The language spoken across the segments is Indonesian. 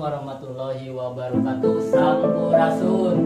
warahmatullahi wabarakatuh. Sampurasun.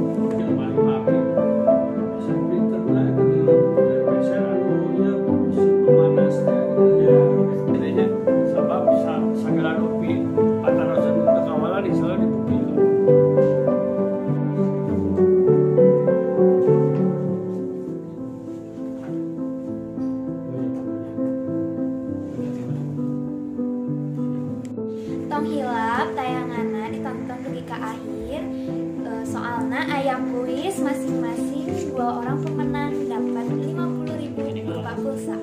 Tong hilap tayanganna ditonton dugi ka akhir. Soalna aya kuis masing-masing dua orang pemenang dapat 50.000 berupa pulsa.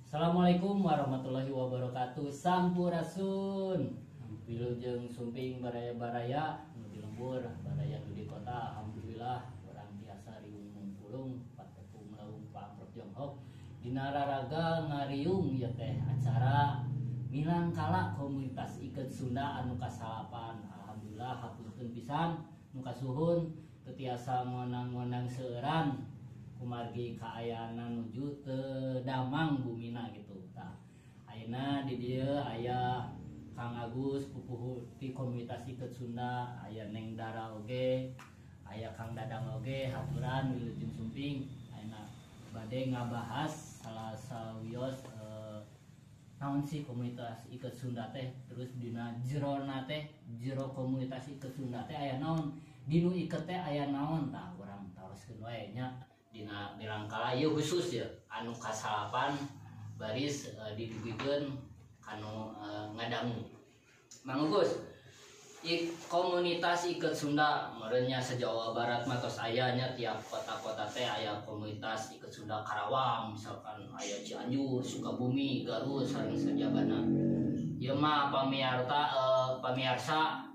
Assalamualaikum warahmatullahi wabarakatuh. Sampurasun. Wilujeng sumping baraya-baraya nu di lembur, baraya nu di kota. Alhamdulillah orang biasa riung mungkulung patepung laung pamprov Jonghok dina raraga ngariung ya teh acara Milang kala komunitas Iket Sunda anu kasalapan. Alhamdulillah hapunten pisan nu kasuhun teu tiasa ngonang-ngonang seueuran kumargi kaayana nuju teu damang bumina gitu. Tah ayeuna di dieu aya Kang Agus pupuh ti komunitas Iket Sunda, aya Neng Dara oge, aya Kang Dadang oge, haturan wilujeng sumping ayeuna bade ngabahas salah sawios naon sih komunitas Iket Sunda teh, terus dina jerona teh jero komunitas Iket Sunda teh aya naon, dinu iket teh aya naon. Tah urang taroskeun wae nya dina Milangkala ieu khusus ya anu kasalapan baris didugikeun kanu ngadangu. Mang Ugus, komunitas Iket Sunda merenya se-Jawa Barat mah tos aya nya tiap kota-kota teh aya komunitas Iket Sunda Karawang, misalkan aya Cianjur, Sukabumi, Garut sareng sajabana. Ieu mah pamirsa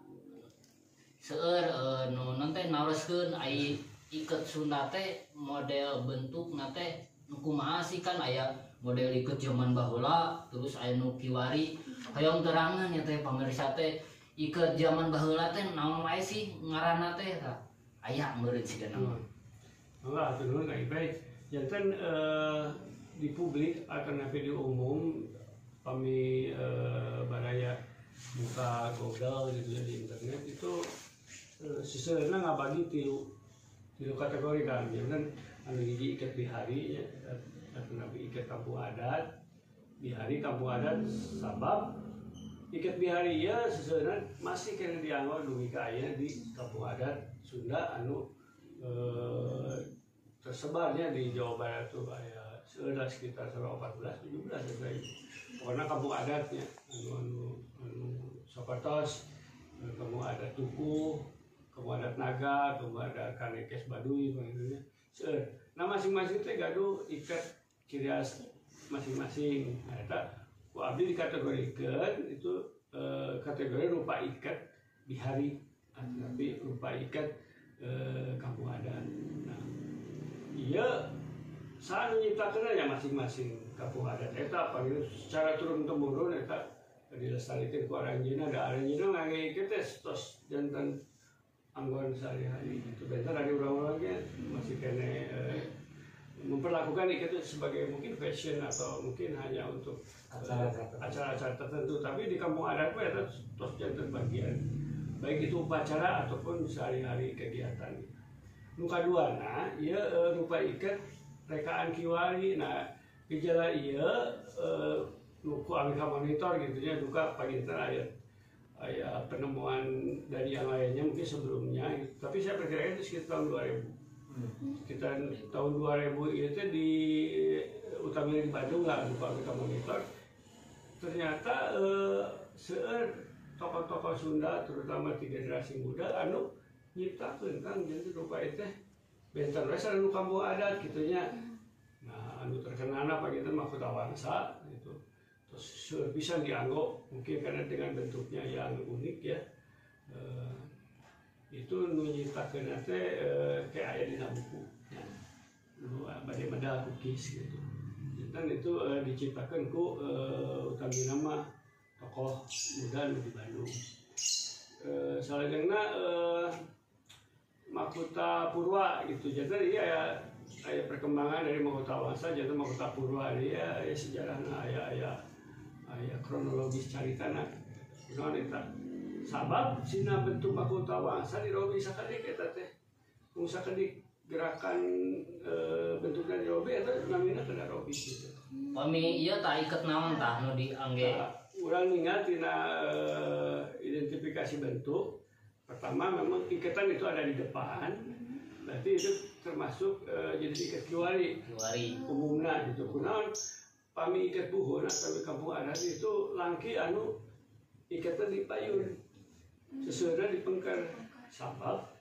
seueur nu non teh naoskeun ai Iket Sunda teh model bentukna teh nu kumaha sih, kan aya model iket zaman baheula terus aya nu kiwari. Hayong terangan ya teh pamirsa teh iket zaman baheula teh naon wae sih ngaranna teh tah aya meureun sigana mah. Enggak, atuh nuhun Kang Ipay. Janten di publik akan di umum kami baraya buka Google gitu ya di internet itu sebenarnya ngabagi tilu kategori kan. Janten anu hiji iket bihari ya, anu iket kampung adat. Bihari kampung adat sabab iket bihari ya sebenarnya masih kena dianggap dugi ka aya di kampung adat Sunda anu tersebarnya di Jawa Barat tuh aya sekitar 14-17 ya. Pokoknya kampung adatnya anu Sapatos, kampung adat Tuku, kampung adat Naga, kampung adat Kanekes Baduy panggilnya. Nah masing-masing teh gaduh iket ciri khas masing-masing. Nah eta ku abdi dikategorikeun itu kategori rupa iket bihari, tapi rupa iket kampung adat. Nah, iya saat menciptakan ya masing-masing kampung adat eta panggil secara turun temurun eta dilestarikan ku aranjeunna, da aranjeunna ngangge iket teh tos janten anggon sehari-hari itu. Bentar dari urang-urang masih kene memperlakukan iket itu sebagai mungkin fashion atau mungkin hanya untuk acara-acara tertentu, tapi di kampung adat itu tos janten bagian baik itu upacara ataupun sehari-hari kegiatan. Nu kaduana ieu rupa iket rekaan kiwari. Nah gejala ieu nu ku abdi monitor gitu ya, duka paginten aya penemuan dari yang lainnya mungkin sebelumnya gitu. Tapi saya perkirakan itu sekitar tahun 2000. Sekitar tahun 2000 itu di utamanya di Bandung lah lupa kita monitor. Ternyata seueur tokoh-tokoh Sunda terutama di generasi muda anu nyiptakeun Kang jadi rupa teh benten we sareng kampung adat kitu nya. Nah anu terkenalna paginten Mahkota Wangsa gitu. Terus bisa dianggo mungkin karena dengan bentuknya yang unik ya. Itu nu nyiptakeun teh kayak aya dina buku ya. Nu bade medal cookies gitu. Dan itu diciptakeun ku utami nama tokoh muda nu di Bandung. Salajengna Mahkota Purwa gitu. Jadi iya aya perkembangan dari Mahkota Wangsa jadi Mahkota Purwa dia aya sejarahna aya kronologis caritana. naon eta sabab sina bentuk mahkota wangsa di Robi sakadik eta teh mung sakadik gerakan bentuknya di Robi eta namina kana Robi gitu. Pami ieu tah iket naon tah nu diangge? Urang ningal tina identifikasi bentuk. Pertama memang iketan itu ada di depan. Berarti itu termasuk jadi iket kiwari. Umumna gitu. Kunaon pami iket buhuna kami kampung adat itu langki anu ikatan di payun. Sesudah dipengker sabab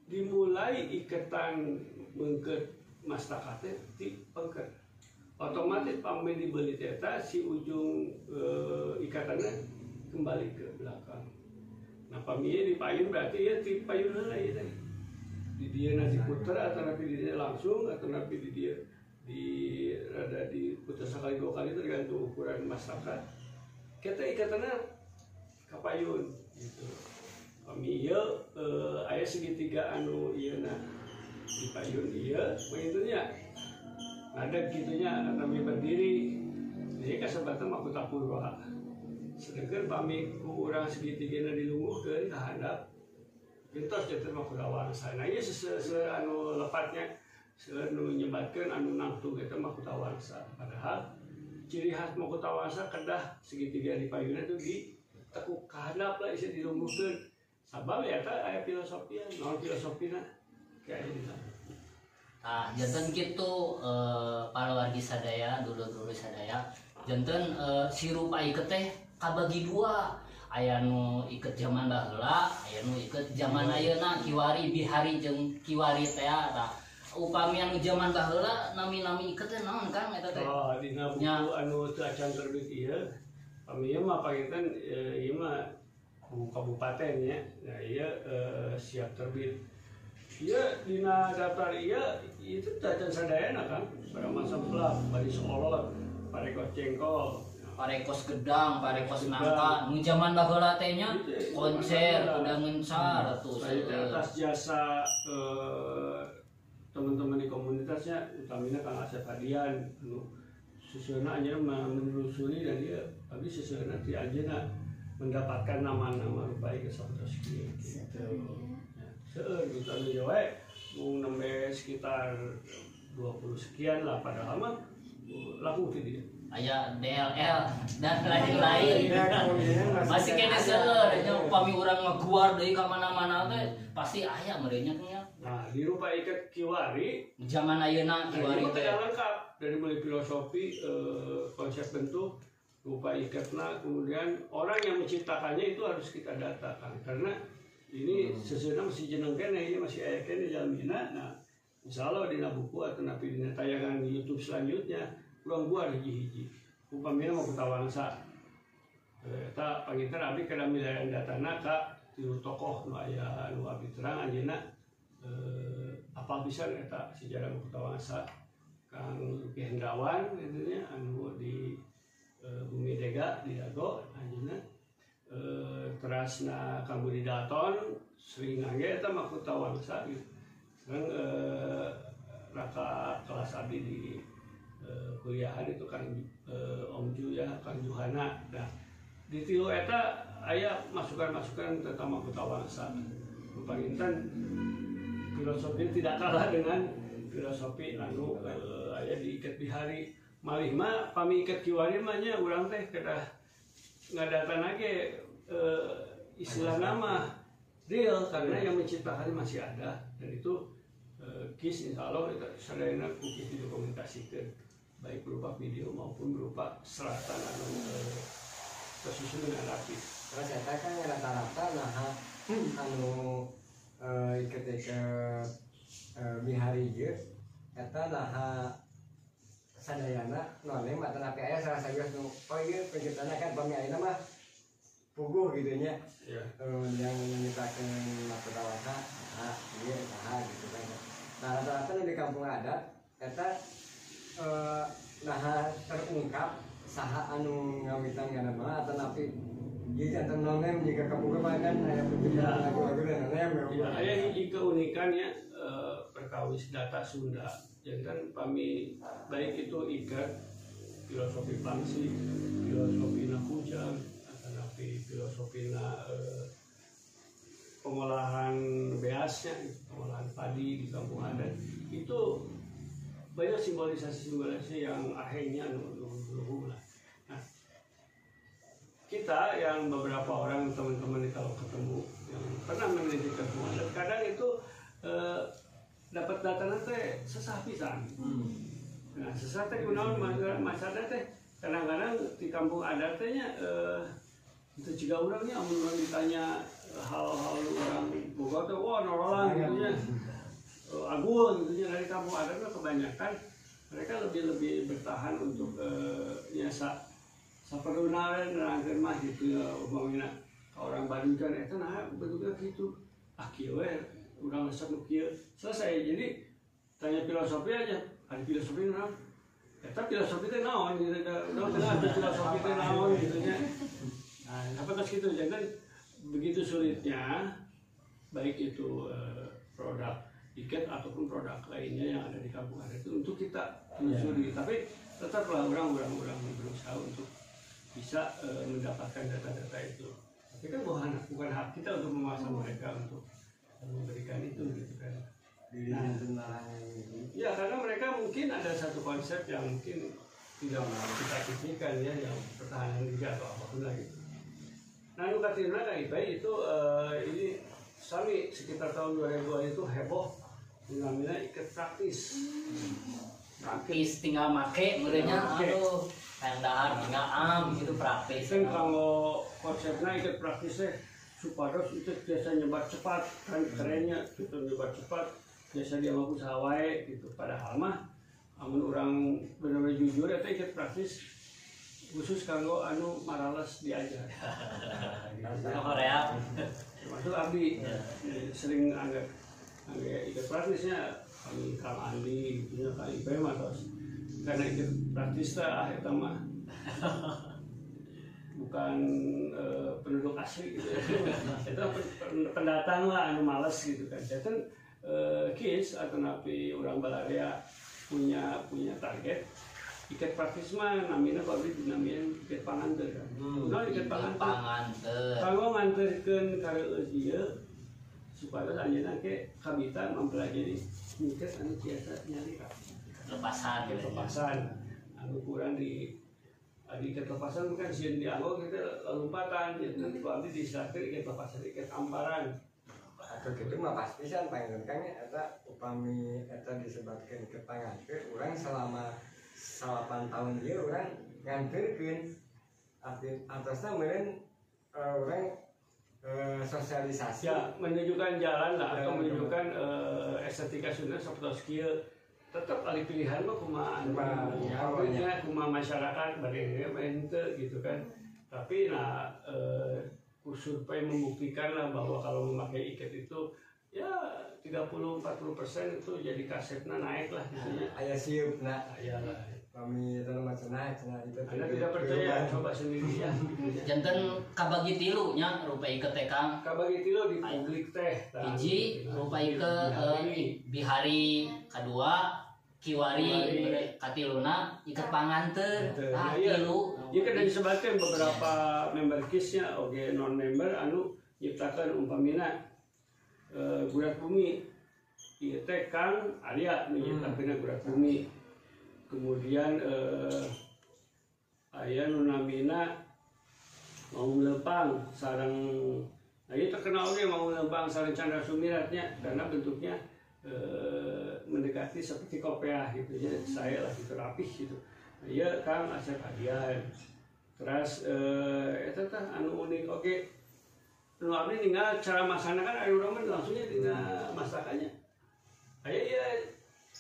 dimulai ikatan mengket mastakate di pengker. Otomatis pami dibeli teta si ujung ikatannya kembali ke belakang. Nah pami di payun berarti ya di payun lain tadi. Di dia nanti putar atau nanti di dia langsung atau nanti di dia ada di putar sekali 2 kali tergantung ukuran masyarakat. Kita ikatannya ke payun gitu. Kami iya aya segitiga anu iya nah di payun iya begitunya ada gitunya kami berdiri jadi kasebatan mahkota purwa sedangkan kami kurang segitiga dilungguhkeun ka handap gentos jadi mahkota wangsa nah ieu anu lepatnya anu nyebatkeun anu nangtung eta mahkota wangsa padahal ciri khas mahkota wangsa kedah segitiga di payunna itu di tekuk ka handap lah isi dilungguhkeun sabab ya eta aya filosofian naon filosofina kayak gitu. Nah, janten gitu paluargi sadaya dulu sadaya janten sirupa iket teh kabagi 2 aya nu iket zaman baheula aya nu iket zaman ayeuna kiwari bihari jeung kiwari teh tah upami anu zaman baheula nami iket teh naon Kang eta teh oh dina buku anu teu acan terbit ieu pami ieu mah pangitan ieu mah buku kabupaten ya nah ieu siap terbit iya dina daftar iya itu jajan sadayana kan pada masa pelak bari solot parekos cengkol parekos gedang parekos nangka nu zaman baheula teh nya konser udah ngencar atuh atas jasa teman-teman di komunitasnya utamanya Kang Asep Hadian anu susueuna anjeun menelusuri dan dia habis susueuna ti anjeunna mendapatkan nama-nama rupai ke Sabtoski gitu. Seueur gitu anu Jawa mung nembe sekitar 20 sekian lah padahal mah laku ti dia. Aya DLL dan lain-lain. Masih kene seueur nya upami urang ngaguar deui ka mana-mana teh pasti aya merenya nya. Nah, di rupa iket kiwari zaman ayeuna kiwari teh lengkap dari mulai filosofi konsep bentuk rupa ikatna kemudian orang yang menciptakannya itu harus kita datakan karena ini sesuatu masih jeneng kene ini masih aya kene jalmina nah insyaallah dina buku atau napi dina tayangan di YouTube selanjutnya urang buat hiji-hiji upamina mau kutawangsa eta panginten abdi kada milayan datana ka tilu tokoh nu aya nu abdi terang anjeunna apal pisan eta sejarah kutawangsa Kang Luki Hendrawan gitu nya anu di Bumi Dega di Dago anjeunna terasna Kang Budi Dalton sering ngangge eta mahkota wangsa gitu. Sekarang raka kelas abdi di kuliahan itu kan Om Ju ya Kang Juhana. Nah di tilu eta aya masukan-masukan tentang mahkota wangsa. Panginten filosofi tidak kalah dengan filosofi anu aya di iket bihari malih mah pami iket kiwari mah nya urang teh kedah ngadatan lagi istilah nama real karena yang menciptakan masih ada dan itu KIS insya Allah sadayana KIS didokumentasikan baik berupa video maupun berupa seratan atau tersusun dengan rapi. Terus saya kan rata-rata nah anu ketika bihari je eta nah sadayana noleng mata napi aya salah sawios nu oh ieu penciptana kan pami ayeuna mah puguh gitu nya yang menyiptakeun mahkota wangsa ieu saha gitu kan nah rata-rata di kampung adat eta nah terungkap saha anu ngawitan kana mah atau napi ieu janten nonem jika kabuka kan aya penciptaan lagu-lagu dan nonem ya aya hiji keunikannya perkawis data Sunda jantan pami baik itu ikat filosofi Pangsi, filosofi Nakujang, atau tapi filosofina pengolahan beasnya, pengolahan padi di kampung adat itu banyak simbolisasi yang akhirnya luhur lah. Nah, kita yang beberapa orang teman-teman kalau ketemu yang pernah meneliti kampung adat, kadang itu dapat data nanti sesah pisan. Nah, sesah teh kunaon masyarakat teh kadang-kadang di kampung adatnya itu juga orangnya amun ditanya hal-hal orang boga tuh wah norolan gitu nya. Agung gitu nya, dari kampung adatnya kebanyakan mereka lebih bertahan untuk nyasa saperuna nerangkeun mah gitu umpamina orang Bandung kan eta nah bentuknya gitu. Ah kieu we urang resep nu kieu. Selesai. Jadi tanya filosofi aja, ada filosofi naon? Eta filosofi teh naon gitu. Udah ada filosofi teh naon gitu nya. Nah, apa gitu jangan begitu sulitnya baik itu produk iket ataupun produk lainnya yang ada di kampung adat itu untuk kita telusuri. Tapi tetaplah orang berusaha untuk bisa mendapatkan data-data itu. Tapi kan bukan hak kita untuk memaksa mereka untuk memberikan itu gitu kan. Nah, ya karena mereka mungkin ada satu konsep yang mungkin tidak kita pikirkan ya, yang pertahanan liga atau apapun lagi. Nah, Nukatina KIP itu ini sami sekitar tahun 2000 itu heboh namanya iket praktis. Praktis tinggal make merenya aduh yang dahar tinggal gitu praktis. Kan kalau konsepnya iket praktisnya supados itu biasa nyebar cepat kan kerennya itu nyebar cepat biasa dia mampu sawai gitu. Padahal mah amun orang benar-benar jujur itu iket praktis khusus kanggo anu marales diajar. Korea Termasuk Abdi sering anggap ikut praktisnya kami Kang Andi gitu ya KIP mah tos. Karena ikut praktis tah eta mah bukan penduduk asli gitu ya. Itu pendatang lah anu males gitu kan. Jadi kids atau napi orang Balarea punya target iket praktis mah namina pabrik dinamian iket panganter kan. Nah iket panganter. Kalau nganterkeun kareueus ieu supaya anjeunna ke kabita mempelajari iket anu biasa nyari lepasan. Anu kurang di iket lepasan kan sieun dianggo kita lompatan jadi nanti abdi diserahkeun iket lepasan iket amparan. Atau gitu mah pasti kan panggil kan eta upami eta disebutkeun iket panganter urang selama 8 tahun dia orang nganterkeun atasnya meureun orang sosialisasi ya menunjukkan jalan lah atau menunjukkan estetika Sunda seperti kieu tetap alih pilihan mah kumaha kumaha masyarakat bari main teu gitu kan. Tapi nah survei membuktikan lah bahwa kalau memakai iket itu ya 30-40% itu jadi kasetnya naik lah gitu ya. Aya siupna. Ayalah. Kami dalam macam itu. Anda tidak percaya, coba sendiri ya. Janten kabagi tilu nya rupa iket teh Kang. Kabagi tilu di publik teh. Hiji rupa iket bihari kadua kiwari katiluna iket panganter. Tah tilu. Ieu kan disebutkeun beberapa member KIS-nya oge non member anu nyiptakeun umpamina gurat bumi. Ieu teh Kang Arya nu nyiptakeun gurat bumi. Kemudian aya nu namina mau lepang sareng itu terkenal dia mau lepang sareng Chandra Sumiratnya karena bentuknya mendekati seperti kopiah gitu ya. Saya lah gitu rapih gitu. Iya Kang Asep Hadian. Terus eta teh anu unik oke. Nu abdi ninggal cara masakna kan anu urang langsungnya dina masakannya. Aya ieu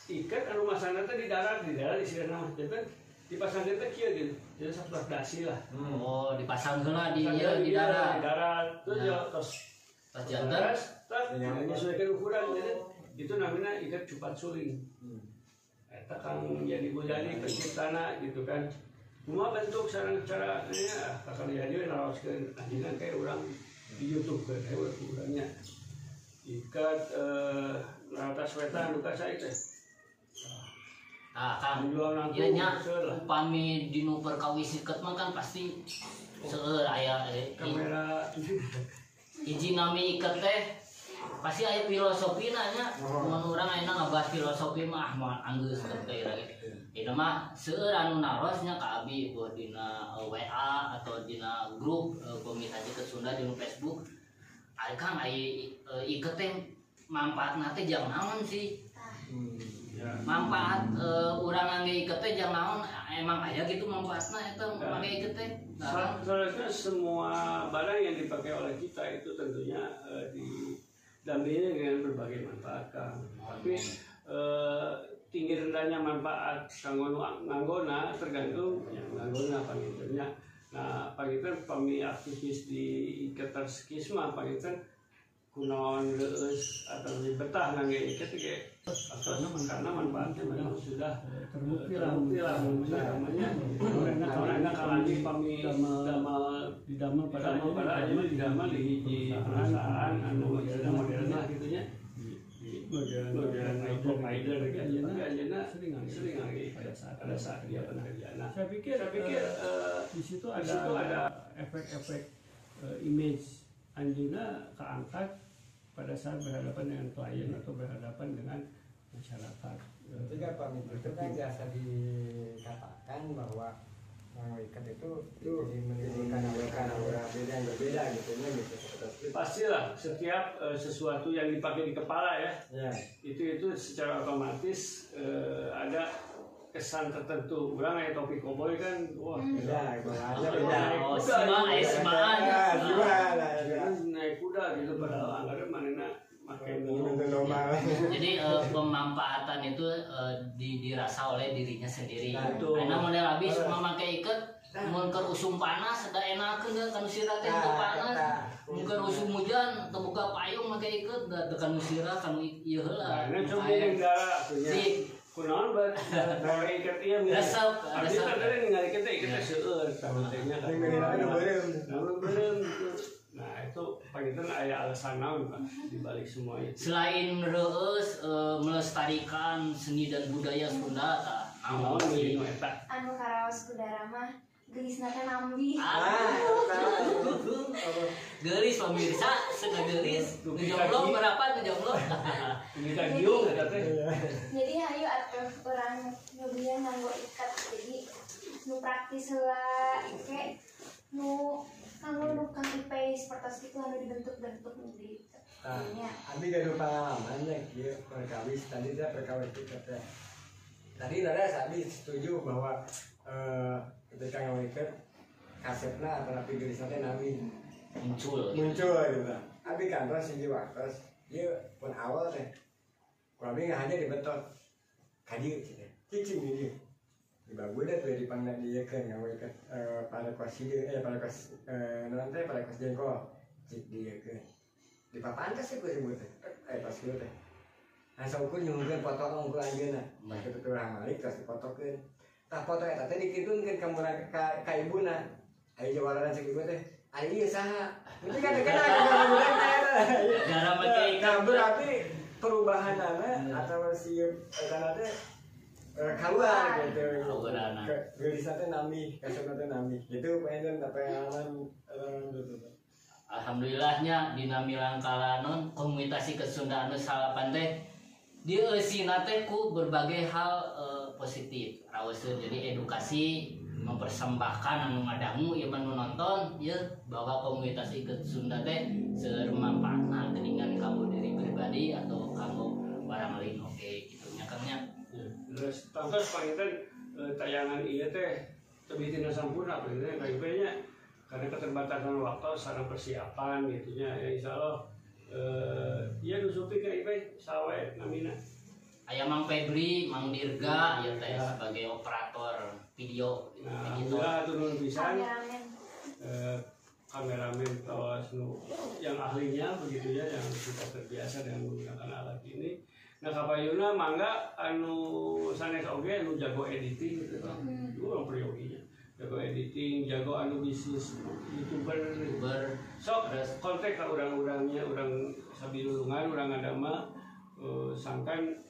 iket anu masana teh di darat istilahna mah jadi dipasang teh kieu gitu. Jadi salah dasi lah. Oh, dipasang heula di ieu di darat. Di darat terus ya tos janten menyesuaikan ukuran jadi itu namanya iket cupat suling. Eta Kang jadi Mulyadi penciptana gitu kan. Semua bentuk sareng caranya Kakak Mulyadi naraoskeun anjeunna kayak urang di YouTube kan urangnya. Ikat rata swetan duka saya teh. Kang Jual ieu nya seueur lah. upami dinu perkawis iket mah kan pasti seueur aya Kamera hiji nami iket teh pasti aya filosofina nya. Mun urang ayeuna ngabahas filosofi mah moal anggeus teh gitu. Ieu mah seueur anu naros nya ka abi dina WA atau dina grup Komite Haji ke Sunda di Facebook. Ari Kang aya iket teh manfaatna teh jang naon sih? ya. Manfaat urang ngangge iket teh jang naon emang aya gitu manfaatna eta make iket teh. Seharusnya semua barang yang dipakai oleh kita itu tentunya didampingi dengan berbagai manfaat Kang. Tapi tinggi rendahnya manfaat kanggo nganggona tergantung yang nganggona pangintennya. Nah, panginten pami aktivis di Iketerskis mah panginten kunaon reus atau lebih betah ngangge iket ge karena manfaatnya memang sudah terbukti lah namanya karena kalani pami didamel pada didamel di hiji perusahaan anu modern lah gitu nya modern provider ayeuna sering ngangge pada saat dia bekerja. Nah, saya pikir di situ ada efek-efek image Anjeuna keangkat pada saat berhadapan dengan klien atau berhadapan dengan masyarakat. Juga Pak itu kan biasa dikatakan bahwa ikat itu jadi menimbulkan aura beda yang berbeda gitu ya gitu. Pastilah setiap sesuatu yang dipakai di kepala ya. Ya. Itu secara otomatis ada kesan tertentu. Urang aya topi koboi kan wah Ya, aja beda. Oh, semaan. Naik kuda gitu padahal anggaran manehna make normal. Jadi pemanfaatan itu dirasa oleh dirinya sendiri. Betul. Karena model habis memakai iket, mun keur usum panas da enakeun da kanu sirah teh teu panas. Mun keur usum hujan teu boga payung make iket da kanu sirah kanu ieu heula. Nah, coba yang darah atunya. Kunaon bae iket ieu Resep. Abdi teh ningali kita seueur tabutnya. Beureum. Nah, itu panginten aya alasan naon Pak di balik semua itu. Selain reus melestarikan seni dan budaya Sunda tah Naon sih? nu eta? Anu karaos kudara mah gelisna teh nambi. Gelis pemirsa, sega gelis. Ngejomblo berapa ngejomblo? Kita giung eta teh. Jadi hayu atuh urang nyobian nganggo ikat. Jadi nu praktis heula iket nu kanggo nu kang ipe seperti itu anu dibentuk-bentuk di nya. Abi gaduh pengalaman ya kieu perkawis tadi dia perkawis ikat teh. Tadi nara Abi setuju bahwa ketika ngawiket kasetna atau napi gelisna teh nami Muncul. gitu. Abi kantor siji waktos ieu pun awal teh. Ku abi hanya dibetot. Kadieu cenah. Cicing di dieu. Di bagus deh tuh dipandang dia kan ngawiket pada kelas ieu pada kelas naon teh pada kelas jengkol. Cik dia kan. Di papantas sih ku sebut teh. Pas kieu teh. Asa ukur nyuhkeun foto unggul anjeunna. Make tutur malik terus difotokeun. Tah foto eta teh dikitungkeun ka ibuna. Aya jawaranan cek ibu teh. Ari ieu saha? Itu kan budak teh eta. Gara make ikat. Nah, berarti perubahanana atau si eta teh keluar gitu. Keluarana. Gelisna teh nami, kasana teh nami. Gitu pengen pengalaman Alhamdulillahnya dina milang kalanon komunitas Kesundaan Salapan teh dieusina teh ku berbagai hal positif. Raweuskeun jadi edukasi mempersembahkan anu ngadangu ieu anu nonton ieu bahwa komunitas Kesunda teh seueur manfaatna geuningan kanggo diri pribadi atau kanggo barang lain oke kitu nya Kang nya. Terus tangtos panginten tayangan ieu teh teu bitina sampurna panginten KIP nya karena keterbatasan waktu sareng persiapan gitu nya ya insyaallah ieu nu suping KIP sawe namina. Aya Mang Febri, Mang Dirga ya teh sebagai operator video Nah, gitu. udah turun pisan Kameramen. kameramen tos nu yang ahlinya begitu ya yang sudah terbiasa dengan menggunakan alat ini. Nah kapayuna mangga anu sanes oge anu jago editing gitu kan. Dua priorinya. Jago editing, jago anu bisnis YouTuber. Sok kontak ka urang-urangnya, urang sabilulungan, urang agama sangkan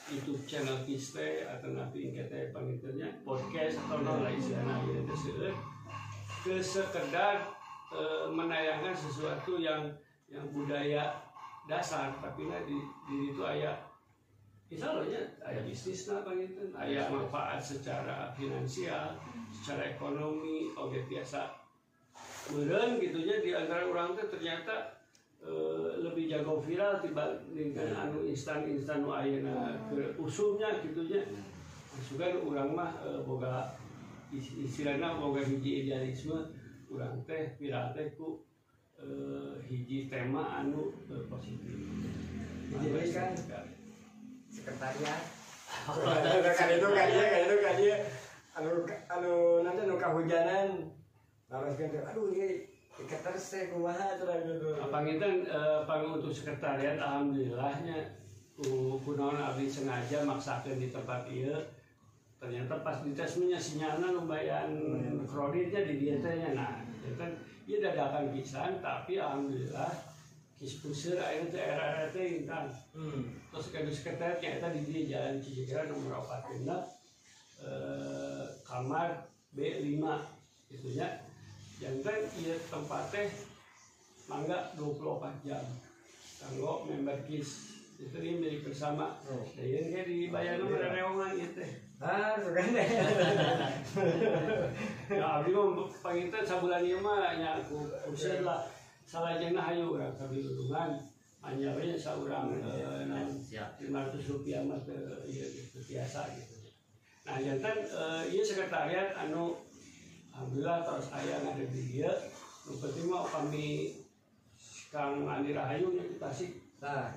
YouTube channel kita atau nanti kita panggilnya podcast atau lain istilahnya gitu seueur ke sekedar menayangkan sesuatu yang budaya dasar tapi di itu aya insya Allahnya aya bisnis lah panggilnya aya manfaat secara finansial secara ekonomi oke biasa meureun gitunya di antara orang teh ternyata lebih jago viral dibandingkan anu instan nu ayeuna ke usumnya gitunya sugan urang mah boga istilahna boga hiji idealisme urang teh viral teh ku hiji tema anu positif jadi kan sekretariat kan itu dia anu nanti nu kahujanan lalu kan aduh ini keterse kumaha cara gitu. Panginten untuk sekretariat alhamdulillahnya kunaon abdi sengaja maksakeun di tempat ieu. Ternyata pas ditesnya sinyalna lumayan kreditnya di dieu teh nya. Nah, kan ieu dadakan pisan tapi alhamdulillah kispuseur ayeuna teh era teh intan. Terus kadu sekretariatnya eta di dieu Jalan Cijegeran nomor 4 kamar B5 gitu nya. Jangan iya tempatnya mangga 24 jam kanggo member KIS itu dia milik bersama dan kayak dibayar nomor rewangan gitu suka deh ya abdi mau panginten sabulan ieu mah nya aku kursen lah salajengna hayu urang kabilulungan anyarnya saurang 500 rupiah mah ieu biasa gitu nah jantan ieu sekretariat anu alhamdulillah terus ayah ada di dia. Penting mau kami Kang Andi Rahayu yang di Tasik. Nah,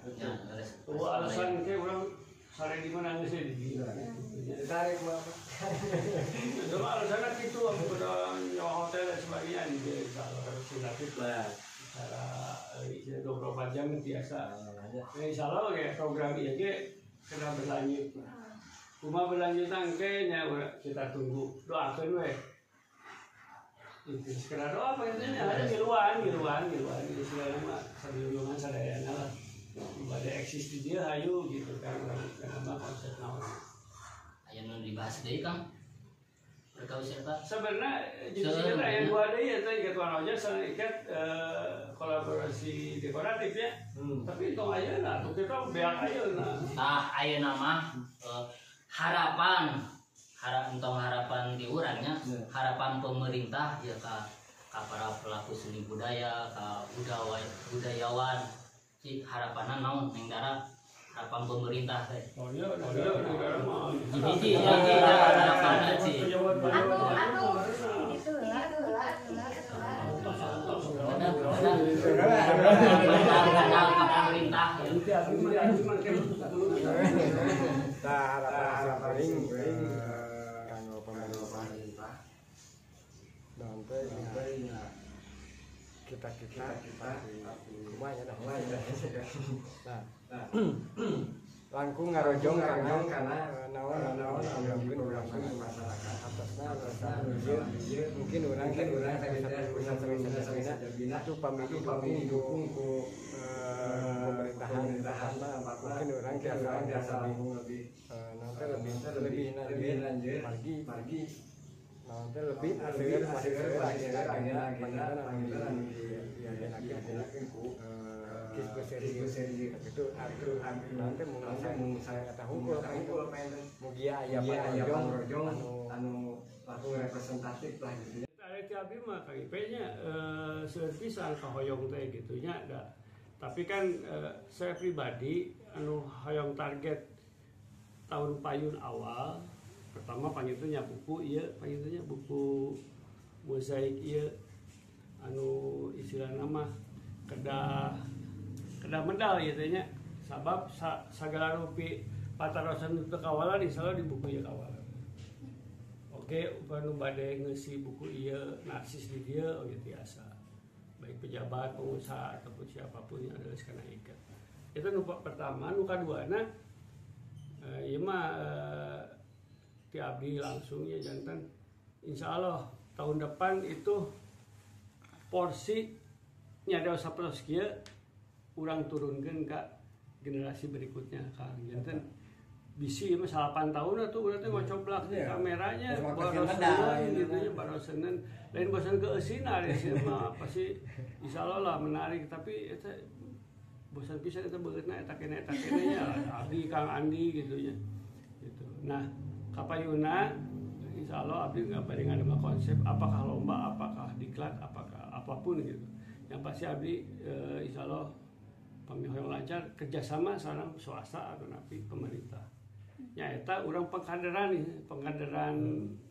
alasan ke orang sare di mana sih di dia. Tarik mah. Cuma alasannya gitu aku pada nyawa hotel dan sebagainya di dia kalau harus relatif lah. Cara 24 jam biasa. Insya Allah kayak program ini kena berlanjut. Cuma berlanjutan kayaknya kita tunggu doakan weh. Itu sekedar doa apa intinya ada giluan di segala mah sabilungan sadayana lah pada eksis di dia hayu gitu kan karena konsep naon aya nu dibahas deui Kang berkaus eta sebenarnya jadi kita yang dua deui eta gatuan aja ikat kolaborasi dekoratif ya tapi itu ayeuna tuh kita beak ayeuna ayeuna mah harapan di urangnya harapan pemerintah ya ka para pelaku seni budaya ka budayawan si harapanna naon ning dara harapan pemerintah teh negara mah hiji harapanna sih harapan kanggo pemerintah nanti kita semuanya nah langkung ngarojong karena naon mungkin masyarakat atasnya mungkin orang itu pamili dukung pemerintahan mungkin orang biasa lebih lanjut pagi nanti lebih akhir masih seri itu nanti mau saya tahu mugia ayam anu representatif lah gitu. Ada abi mah KIP-nya serpisan kahoyong teh gitunya ada. Tapi kan saya pribadi anu hoyong target tahun payun awal pertama panggilnya buku iya panggilnya buku mozaik iya anu istilah nama kedah medal gitu nya sabab sagala rupi patarosan itu kawalan insyaallah di buku ya kawalan oke upanu bade ngeusi buku iya narsis di dia oke biasa baik pejabat pengusaha ataupun siapapun yang ada sekana ikat itu nu pertama nu kaduana ieu mah ti abdi langsung ya jantan insyaallah tahun depan itu porsi nyada sapertos kieu urang turunkeun ka generasi berikutnya Kang janten bisi mah 8 tahun atuh urang teh ngocoblak di Iya. kameranya Terus baru makan Senin medal, gitu nya baru Senin lain bosan ke eusina mah pasti insyaallah lah menarik tapi eta bosan pisan eta beungeutna eta kene nya abdi Kang Andi gitu nya gitu. Nah kapayuna insyaallah abdi bari ngadema konsep apakah lomba apakah diklat apakah apapun gitu yang pasti abdi insyaallah pamihoyong lancar kerjasama sareng swasta atau napi pemerintah nyaeta urang pengkaderan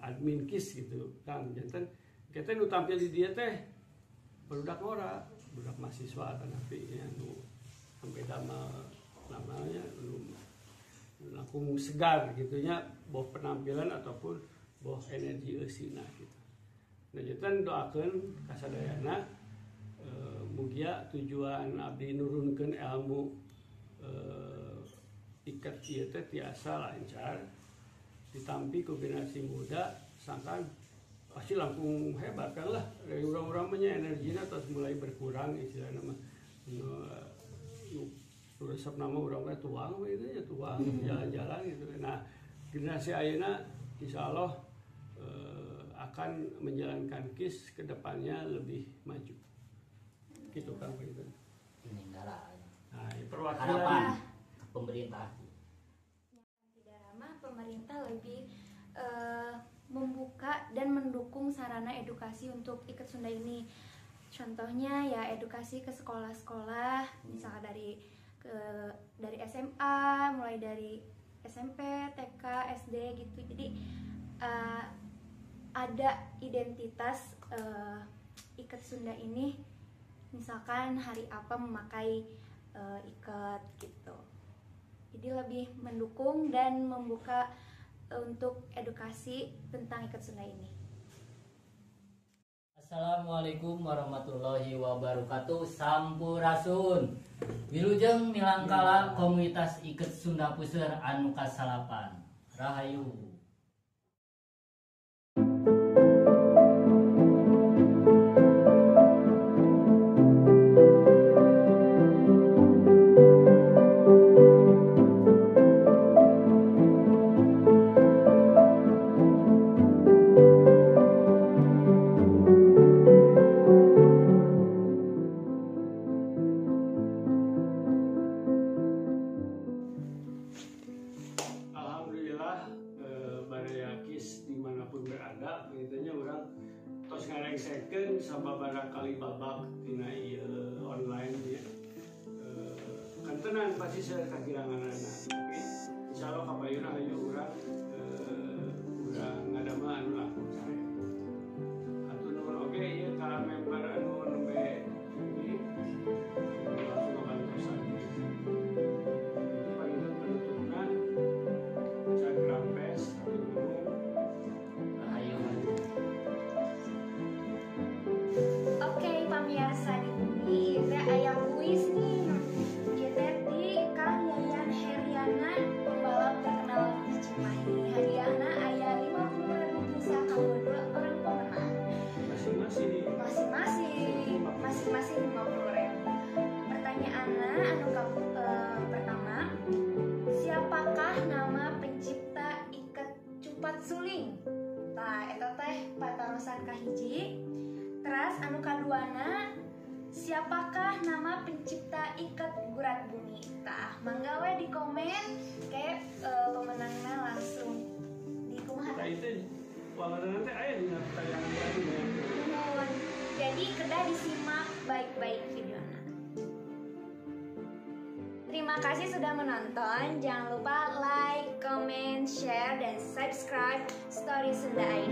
admin KIS gitu Kang janten kita nu tampil di dia teh budak ora budak mahasiswa atau napi ya nu sampai namanya nu langkung segar gitunya boh penampilan ataupun boh energi eusina gitu nah janten doakeun kasadayana mugia tujuan abdi nurunkeun ilmu ikat ieu teh tiasa lancar ditampi ku generasi muda sangkan pasti langkung hebat kan lah dari urang-urang mah energina terus mulai berkurang istilahna mah resep nama urang teh tuang we itu ya tuang jalan-jalan gitu nah generasi ayeuna insyaallah akan menjalankan KIS ke depannya lebih maju gitu kan begitu Peninggalan. nah Harapan perwakilan pemerintah. Tidak ramah, pemerintah lebih membuka dan mendukung sarana edukasi untuk Iket Sunda ini. Contohnya ya edukasi ke sekolah-sekolah, misalnya dari SMA, mulai dari SMP, TK, SD gitu. Jadi ada identitas Iket Sunda ini, misalkan hari apa memakai ikat gitu. Jadi lebih mendukung dan membuka untuk edukasi tentang Iket Sunda ini. Assalamualaikum warahmatullahi wabarakatuh. Sampurasun. Wilujeng milangkala komunitas Iket Sunda Puseur anu kasalapan. Rahayu. sababaraha kali babak tina ieu online ya. Kantenan pasti saya kakiranganana tapi insyaallah kabayuna hayu urang ngadama anu laku saya. Atuh nuhun oge ieu ka member anu nembe ini langsung ngabantosan. Itu paling penutupna Instagram Pes atuh nuhun. Rahayu. Oke, pemirsa di bumi, itu aya kuis nih. Kita di Kang Yayan Heriana, pembalap terkenal di Cimahi. Hadiahna aya 50.000 pulsa kanggo 2 orang pemenang. Masing-masing 50.000. Pertanyaanna anu pertama, siapakah nama pencipta iket cupat suling? Tah, eta teh patarosan kahiji. Terus anu kaduana, siapakah nama pencipta iket gurat bumi? Tah, mangga we di komen kayak pemenangnya langsung di kumaha. Nah itu wawaran nanti aya dina tayangan tadi ya. Nuhun. Jadi kedah disimak baik-baik videonya. Terima kasih sudah menonton. Jangan lupa like, comment, share, dan subscribe Story Sunda ID.